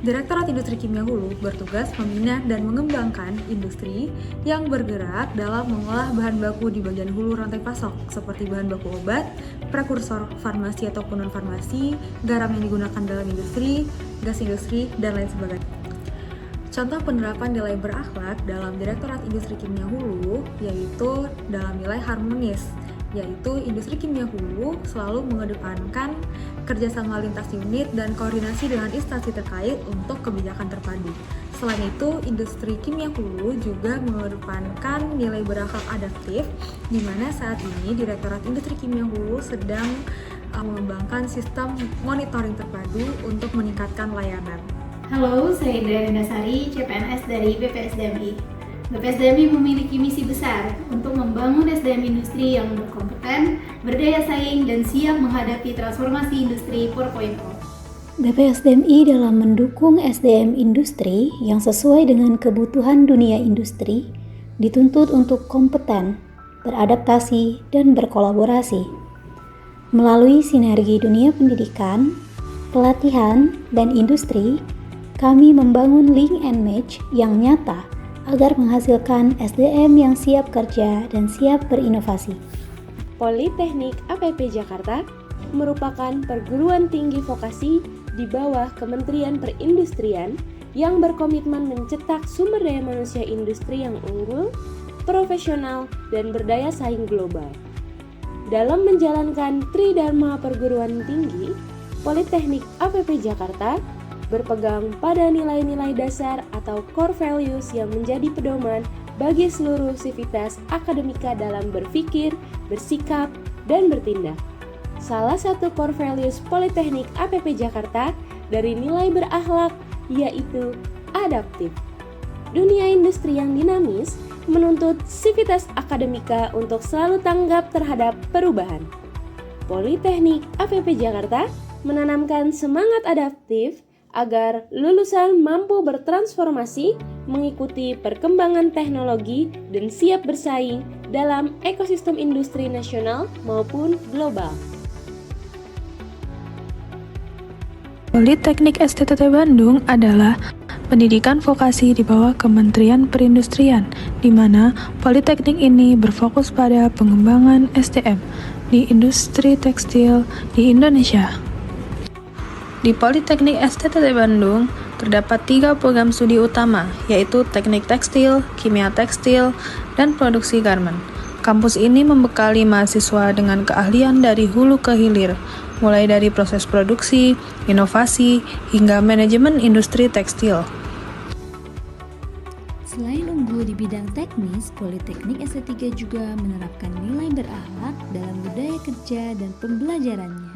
Direktorat Industri Kimia Hulu bertugas membina dan mengembangkan industri yang bergerak dalam mengolah bahan baku di bagian hulu rantai pasok seperti bahan baku obat, prekursor farmasi ataupun non-farmasi, garam yang digunakan dalam industri, gas industri, dan lain sebagainya. Contoh penerapan nilai berakhlak dalam Direktorat Industri Kimia Hulu yaitu dalam nilai harmonis, yaitu industri kimia hulu selalu mengedepankan kerjasama lintas unit dan koordinasi dengan instansi terkait untuk kebijakan terpadu. Selain itu, industri kimia hulu juga mengedepankan nilai berakhlak adaptif, di mana saat ini Direktorat Industri Kimia Hulu sedang mengembangkan sistem monitoring terpadu untuk meningkatkan layanan. Halo, saya Indra Dasari, CPNS dari BPSDMI. BPSDMI memiliki misi besar untuk membangun SDM industri yang berkompeten, berdaya saing, dan siap menghadapi transformasi industri 4.0. BPSDMI dalam mendukung SDM industri yang sesuai dengan kebutuhan dunia industri dituntut untuk kompeten, beradaptasi, dan berkolaborasi. Melalui sinergi dunia pendidikan, pelatihan, dan industri, kami membangun link and match yang nyata agar menghasilkan SDM yang siap kerja dan siap berinovasi. Politeknik APP Jakarta merupakan perguruan tinggi vokasi di bawah Kementerian Perindustrian yang berkomitmen mencetak sumber daya manusia industri yang unggul, profesional, dan berdaya saing global. Dalam menjalankan Tridharma Perguruan Tinggi, Politeknik APP Jakarta berpegang pada nilai-nilai dasar atau core values yang menjadi pedoman bagi seluruh sivitas akademika dalam berpikir, bersikap, dan bertindak. Salah satu core values Politeknik APP Jakarta dari nilai berakhlak yaitu adaptif. Dunia industri yang dinamis menuntut sivitas akademika untuk selalu tanggap terhadap perubahan. Politeknik APP Jakarta menanamkan semangat adaptif agar lulusan mampu bertransformasi, mengikuti perkembangan teknologi, dan siap bersaing dalam ekosistem industri nasional maupun global. Politeknik STTT Bandung adalah pendidikan vokasi di bawah Kementerian Perindustrian, di mana politeknik ini berfokus pada pengembangan SDM di industri tekstil di Indonesia. Di Politeknik STTT Bandung, terdapat 3 program studi utama, yaitu Teknik Tekstil, Kimia Tekstil, dan Produksi Garmen. Kampus ini membekali mahasiswa dengan keahlian dari hulu ke hilir, mulai dari proses produksi, inovasi, hingga manajemen industri tekstil. Selain unggul di bidang teknis, Politeknik ST3 juga menerapkan nilai berakhlak dalam budaya kerja dan pembelajarannya,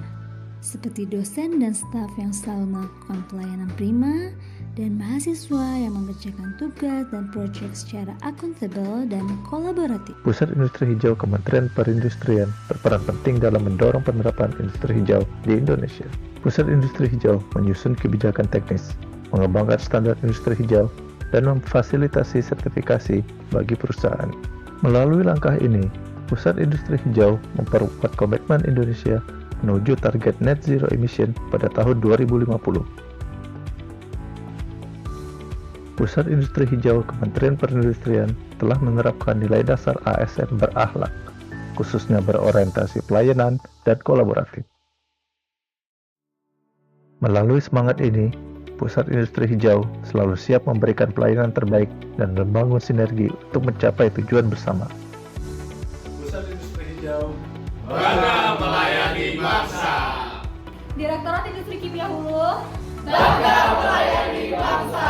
seperti dosen dan staf yang selalu melakukan pelayanan prima, dan mahasiswa yang mengerjakan tugas dan proyek secara akuntabel dan kolaboratif. Pusat Industri Hijau Kementerian Perindustrian berperan penting dalam mendorong penerapan industri hijau di Indonesia. Pusat Industri Hijau menyusun kebijakan teknis, mengembangkan standar industri hijau, dan memfasilitasi sertifikasi bagi perusahaan. Melalui langkah ini, Pusat Industri Hijau memperkuat komitmen Indonesia menuju target net zero emission pada tahun 2050. Pusat Industri Hijau Kementerian Perindustrian telah menerapkan nilai dasar ASN berakhlak, khususnya berorientasi pelayanan dan kolaboratif. Melalui semangat ini, Pusat Industri Hijau selalu siap memberikan pelayanan terbaik dan membangun sinergi untuk mencapai tujuan bersama. Pusat Industri Hijau bangga melayani bangsa. Direktorat Industri Kimia Hulu bangga melayani bangsa.